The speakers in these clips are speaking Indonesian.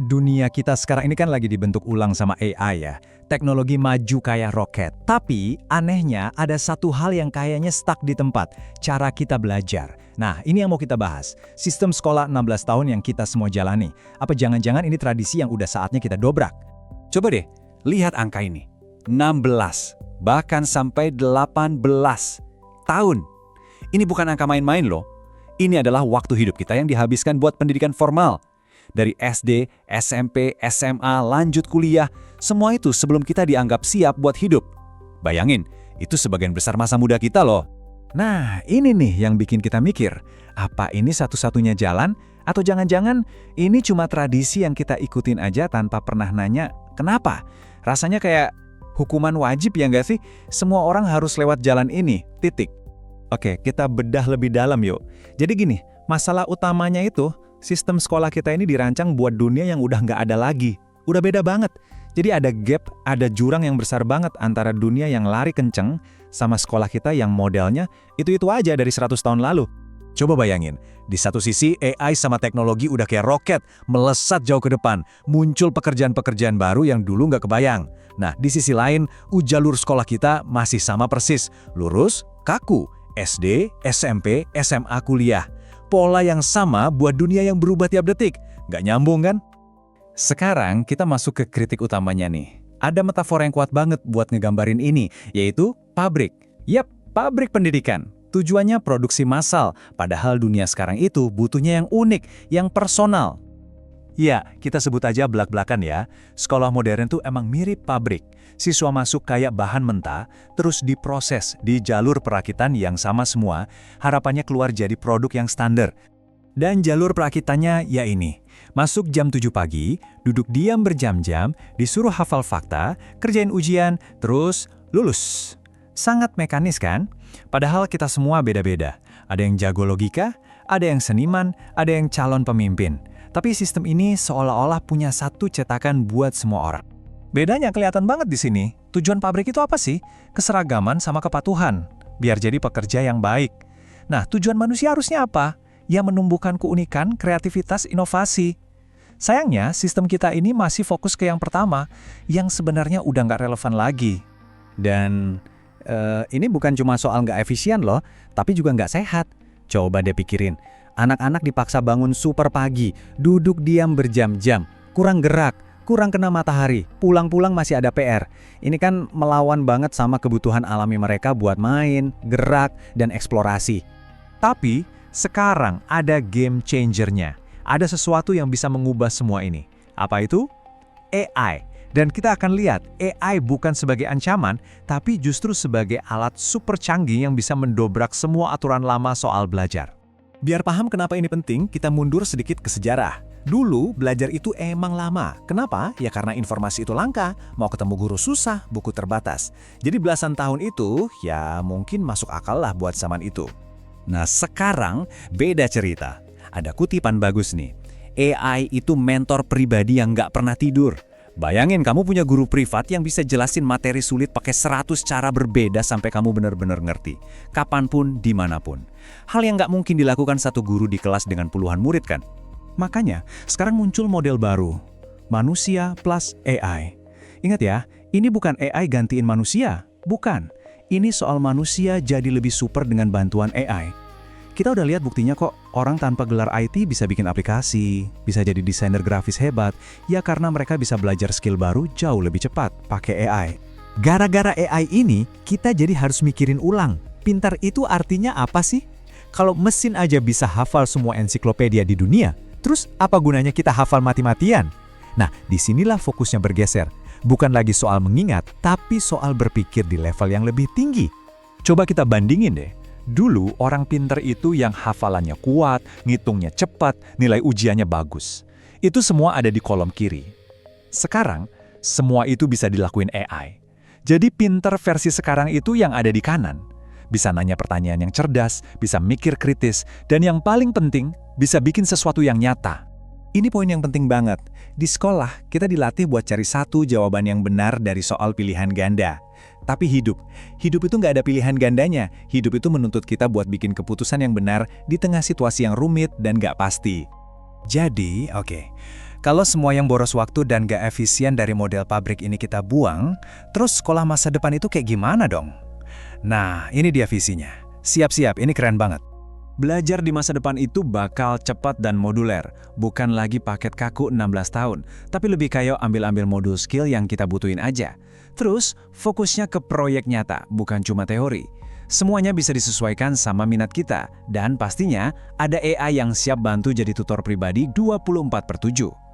Dunia kita sekarang ini kan lagi dibentuk ulang sama AI ya. Teknologi maju kayak roket. Tapi anehnya ada satu hal yang kayaknya stuck di tempat, cara kita belajar. Nah, ini yang mau kita bahas. Sistem sekolah 16 tahun yang kita semua jalani. Apa jangan-jangan ini tradisi yang udah saatnya kita dobrak? Coba deh, lihat angka ini. 16, bahkan sampai 18 tahun. Ini bukan angka main-main loh. Ini adalah waktu hidup kita yang dihabiskan buat pendidikan formal. Dari SD, SMP, SMA, lanjut kuliah, semua itu sebelum kita dianggap siap buat hidup. Bayangin, itu sebagian besar masa muda kita loh. Nah, ini nih yang bikin kita mikir, apa ini satu-satunya jalan? Atau jangan-jangan ini cuma tradisi yang kita ikutin aja tanpa pernah nanya, kenapa? Rasanya kayak hukuman wajib ya nggak sih? Semua orang harus lewat jalan ini, titik. Oke, kita bedah lebih dalam yuk. Jadi gini, masalah utamanya itu, sistem sekolah kita ini dirancang buat dunia yang udah nggak ada lagi. Udah beda banget. Jadi ada gap, ada jurang yang besar banget antara dunia yang lari kenceng sama sekolah kita yang modelnya itu-itu aja dari 100 tahun lalu. Coba bayangin, di satu sisi AI sama teknologi udah kayak roket, melesat jauh ke depan, muncul pekerjaan-pekerjaan baru yang dulu nggak kebayang. Nah, di sisi lain, jalur sekolah kita masih sama persis, lurus, kaku, SD, SMP, SMA, kuliah. Pola yang sama buat dunia yang berubah tiap detik. Nggak nyambung kan? Sekarang kita masuk ke kritik utamanya nih. Ada metafora yang kuat banget buat ngegambarin ini, yaitu pabrik. Yap, pabrik pendidikan. Tujuannya produksi massal, padahal dunia sekarang itu butuhnya yang unik, yang personal. Ya, kita sebut aja belak-belakan ya. Sekolah modern tuh emang mirip pabrik. Siswa masuk kayak bahan mentah, terus diproses di jalur perakitan yang sama semua, harapannya keluar jadi produk yang standar. Dan jalur perakitannya ya ini, masuk jam 7 pagi, duduk diam berjam-jam, disuruh hafal fakta, kerjain ujian, terus lulus. Sangat mekanis kan? Padahal kita semua beda-beda. Ada yang jago logika, ada yang seniman, ada yang calon pemimpin. Tapi sistem ini seolah-olah punya satu cetakan buat semua orang. Bedanya kelihatan banget di sini. Tujuan pabrik itu apa sih? Keseragaman sama kepatuhan, biar jadi pekerja yang baik. Nah, tujuan manusia harusnya apa? Ya menumbuhkan keunikan, kreativitas, inovasi. Sayangnya, sistem kita ini masih fokus ke yang pertama, yang sebenarnya udah nggak relevan lagi. Dan ini bukan cuma soal nggak efisien loh, tapi juga nggak sehat. Coba deh pikirin, anak-anak dipaksa bangun super pagi, duduk diam berjam-jam, kurang gerak, kurang kena matahari, pulang-pulang masih ada PR. Ini kan melawan banget sama kebutuhan alami mereka buat main, gerak, dan eksplorasi. Tapi, sekarang ada game changer-nya. Ada sesuatu yang bisa mengubah semua ini. Apa itu? AI. Dan kita akan lihat, AI bukan sebagai ancaman, tapi justru sebagai alat super canggih yang bisa mendobrak semua aturan lama soal belajar. Biar paham kenapa ini penting, kita mundur sedikit ke sejarah. Dulu, belajar itu emang lama. Kenapa? Ya karena informasi itu langka, mau ketemu guru susah, buku terbatas. Jadi belasan tahun itu, ya mungkin masuk akal lah buat zaman itu. Nah sekarang, beda cerita. Ada kutipan bagus nih. AI itu mentor pribadi yang nggak pernah tidur. Bayangin kamu punya guru privat yang bisa jelasin materi sulit pakai 100 cara berbeda sampai kamu benar-benar ngerti. Kapanpun, dimanapun. Hal yang nggak mungkin dilakukan satu guru di kelas dengan puluhan murid kan? Makanya, sekarang muncul model baru. Manusia plus AI. Ingat ya, ini bukan AI gantiin manusia. Bukan. Ini soal manusia jadi lebih super dengan bantuan AI. Kita udah lihat buktinya kok, orang tanpa gelar IT bisa bikin aplikasi, bisa jadi desainer grafis hebat, ya karena mereka bisa belajar skill baru jauh lebih cepat pakai AI. Gara-gara AI ini, kita jadi harus mikirin ulang. Pintar itu artinya apa sih? Kalau mesin aja bisa hafal semua ensiklopedia di dunia, terus apa gunanya kita hafal mati-matian? Nah, disinilah fokusnya bergeser. Bukan lagi soal mengingat, tapi soal berpikir di level yang lebih tinggi. Coba kita bandingin deh. Dulu orang pinter itu yang hafalannya kuat, ngitungnya cepat, nilai ujiannya bagus. Itu semua ada di kolom kiri. Sekarang, semua itu bisa dilakuin AI. Jadi pinter versi sekarang itu yang ada di kanan. Bisa nanya pertanyaan yang cerdas, bisa mikir kritis, dan yang paling penting, bisa bikin sesuatu yang nyata. Ini poin yang penting banget. Di sekolah, kita dilatih buat cari satu jawaban yang benar dari soal pilihan ganda. Tapi hidup itu nggak ada pilihan gandanya. Hidup itu menuntut kita buat bikin keputusan yang benar di tengah situasi yang rumit dan nggak pasti. Jadi, Kalau semua yang boros waktu dan gak efisien dari model pabrik ini kita buang, terus sekolah masa depan itu kayak gimana dong? Nah, ini dia visinya. Siap-siap, ini keren banget. Belajar di masa depan itu bakal cepat dan moduler, bukan lagi paket kaku 16 tahun, tapi lebih kayak ambil-ambil modul skill yang kita butuhin aja. Terus, fokusnya ke proyek nyata, bukan cuma teori. Semuanya bisa disesuaikan sama minat kita, dan pastinya ada AI yang siap bantu jadi tutor pribadi 24/7.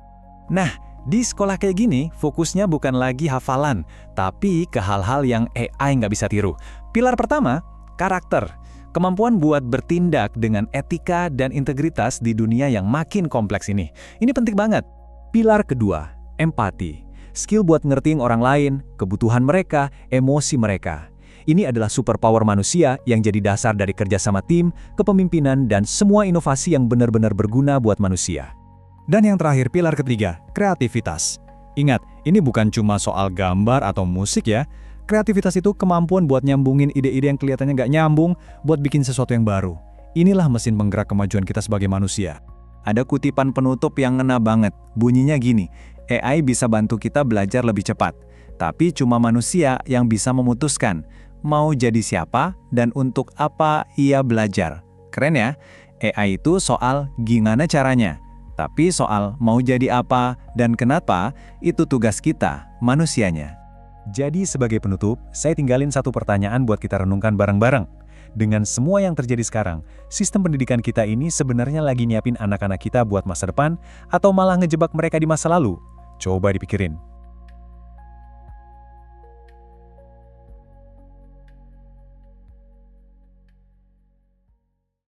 Nah, di sekolah kayak gini, fokusnya bukan lagi hafalan, tapi ke hal-hal yang AI nggak bisa tiru. Pilar pertama, karakter. Kemampuan buat bertindak dengan etika dan integritas di dunia yang makin kompleks ini. Ini penting banget. Pilar kedua, empati. Skill buat ngertiin orang lain, kebutuhan mereka, emosi mereka. Ini adalah superpower manusia yang jadi dasar dari kerjasama tim, kepemimpinan, dan semua inovasi yang benar-benar berguna buat manusia. Dan yang terakhir, pilar ketiga, kreativitas. Ingat, ini bukan cuma soal gambar atau musik ya. Kreativitas itu kemampuan buat nyambungin ide-ide yang kelihatannya nggak nyambung, buat bikin sesuatu yang baru. Inilah mesin penggerak kemajuan kita sebagai manusia. Ada kutipan penutup yang ngena banget, bunyinya gini, AI bisa bantu kita belajar lebih cepat, tapi cuma manusia yang bisa memutuskan mau jadi siapa dan untuk apa ia belajar. Keren ya? AI itu soal gimana caranya, tapi soal mau jadi apa dan kenapa, itu tugas kita, manusianya. Jadi sebagai penutup, saya tinggalin satu pertanyaan buat kita renungkan bareng-bareng. Dengan semua yang terjadi sekarang, sistem pendidikan kita ini sebenarnya lagi nyiapin anak-anak kita buat masa depan atau malah ngejebak mereka di masa lalu? Coba dipikirin.